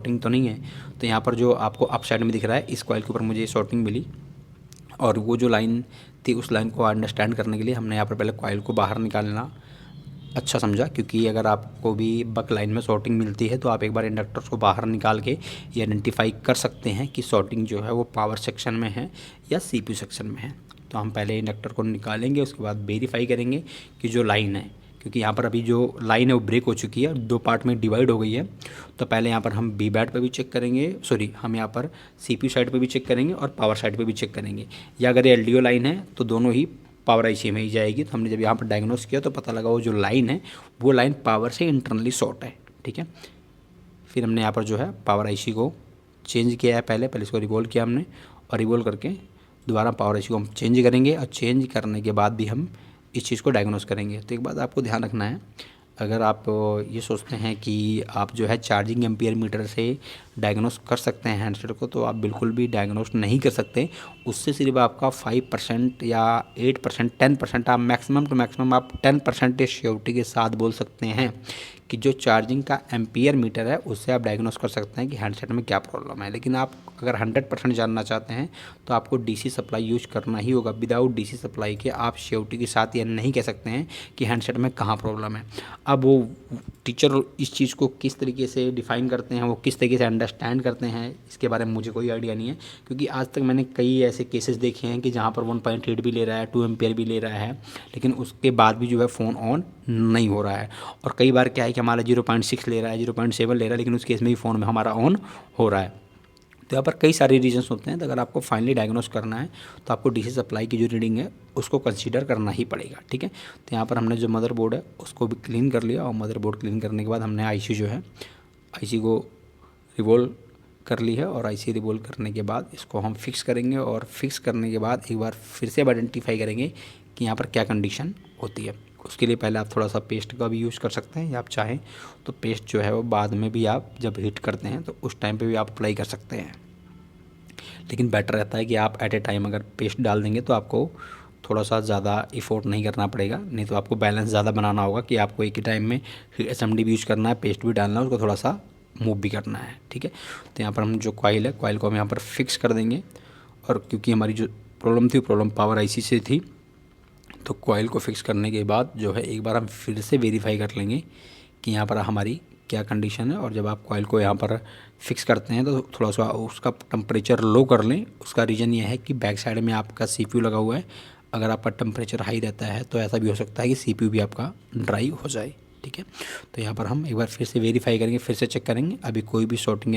Shorting तो नहीं है। तो यहाँ पर जो आपको अप साइड में दिख रहा है, इस कॉइल के ऊपर मुझे शॉर्टिंग मिली, और वो जो लाइन थी उस लाइन को अंडरस्टैंड करने के लिए हमने यहाँ पर पहले कॉइल को बाहर निकालना अच्छा समझा, क्योंकि अगर आपको भी बक लाइन में शॉर्टिंग मिलती है तो आप एक बार इंडक्टर्स को बाहर निकाल के ये आइडेंटिफाई कर सकते हैं कि शॉर्टिंग जो है वो पावर सेक्शन में है या सीपीयू सेक्शन में है। तो हम पहले इंडक्टर को निकालेंगे, उसके बाद वेरीफाई करेंगे कि जो लाइन है, क्योंकि यहाँ पर अभी जो लाइन है वो ब्रेक हो चुकी है, 2 पार्ट में डिवाइड हो गई है। तो पहले यहाँ पर हम बी बैट पर भी चेक करेंगे, सॉरी हम यहाँ पर सीपीयू साइड पर भी चेक करेंगे और पावर साइड पर भी चेक करेंगे, या अगर ये एलडीओ लाइन है तो दोनों ही पावर आईसी में ही जाएगी। तो हमने जब यहाँ पर डायग्नोस किया तो पता लगा वो जो लाइन है वो लाइन पावर से इंटरनली शॉर्ट है। ठीक है, फिर हमने यहाँ पर जो है पावर आईसी को चेंज किया है, पहले इसको रिवॉल्व किया हमने, और रिवॉल्व करके दोबारा पावर आईसी को हम चेंज करेंगे, और चेंज करने के बाद भी हम इस चीज़ को डायग्नोस करेंगे। तो एक बात आपको ध्यान रखना है, अगर आप ये सोचते हैं कि आप जो है चार्जिंग एम्पियर मीटर से डायग्नोस कर सकते हैं हैंडसेट को, तो आप बिल्कुल भी डायग्नोस नहीं कर सकते। उससे सिर्फ आपका 5% या 8%, 10%, आप मैक्सिमम टू मैक्सिमम आप 10% श्योरिटी के साथ बोल सकते हैं कि जो चार्जिंग का एम्पियर मीटर है उससे आप डायग्नोस कर सकते हैं कि हैंडसेट में क्या प्रॉब्लम है। लेकिन आप अगर 100% जानना चाहते हैं तो आपको डीसी सप्लाई यूज करना ही होगा। विदाउट डीसी सप्लाई के आप श्योरिटी के साथ ये नहीं कह सकते हैं कि हैंडसेट में कहाँ प्रॉब्लम है। अब वो टीचर इस चीज़ को किस तरीके से डिफ़ाइन करते हैं, वो किस तरीके से अंडरस्टैंड करते हैं, इसके बारे में मुझे कोई आइडिया नहीं है, क्योंकि आज तक मैंने कई ऐसे केसेस देखे हैं कि जहाँ पर 1.8 भी ले रहा है, 2 एम्पियर भी ले रहा है, लेकिन उसके बाद भी जो है फ़ोन ऑन नहीं हो रहा है। और कई बार क्या है कि हमारा 0.6 ले रहा है, 0.7 ले रहा है, लेकिन उस केस में भी फ़ोन में हमारा ऑन हो रहा है। तो यहाँ पर कई सारे रीजन्स होते हैं। तो अगर आपको फाइनली डायग्नोस करना है तो आपको डीसी सप्लाई की जो रीडिंग है उसको कंसीडर करना ही पड़ेगा। ठीक है, तो यहाँ पर हमने जो मदरबोर्ड है उसको भी क्लीन कर लिया, और मदरबोर्ड क्लीन करने के बाद हमने आईसी जो है आईसी को रिवॉल्व कर ली है, और आईसी रिवॉल्व करने के बाद इसको हम फिक्स करेंगे, और फिक्स करने के बाद एक बार फिर से आइडेंटिफाई करेंगे कि यहाँ पर क्या कंडीशन होती है। उसके लिए पहले आप थोड़ा सा पेस्ट का भी यूज़ कर सकते हैं, या आप चाहें तो पेस्ट जो है वो बाद में भी आप जब हीट करते हैं तो उस टाइम पे भी आप अप्लाई कर सकते हैं। लेकिन बेटर रहता है कि आप एट ए टाइम अगर पेस्ट डाल देंगे तो आपको थोड़ा सा ज़्यादा इफ़ोर्ट नहीं करना पड़ेगा, नहीं तो आपको बैलेंस ज़्यादा बनाना होगा कि आपको एक ही टाइम में एसएमडी भी यूज़ करना है, पेस्ट भी डालना है, उसको थोड़ा सा मूव भी करना है। ठीक है, तो यहाँ पर हम जो कॉइल है, कॉइल को हम यहाँ पर फिक्स कर देंगे, और क्योंकि हमारी जो प्रॉब्लम थी प्रॉब्लम पावर आईसी से थी, तो कॉइल को फिक्स करने के बाद जो है एक बार हम फिर से वेरीफाई कर लेंगे कि यहाँ पर हमारी क्या कंडीशन है। और जब आप कॉइल को यहाँ पर फिक्स करते हैं तो थोड़ा सा उसका टेम्परेचर लो कर लें। उसका रीज़न ये है कि बैक साइड में आपका सीपीयू लगा हुआ है, अगर आपका टेम्परेचर हाई रहता है तो ऐसा भी हो सकता है कि सीपीयू भी आपका ड्राई हो जाए। ठीक है, तो यहाँ पर हम एक बार फिर से वेरीफाई करेंगे, फिर से चेक करेंगे, अभी कोई भी शॉर्टिंग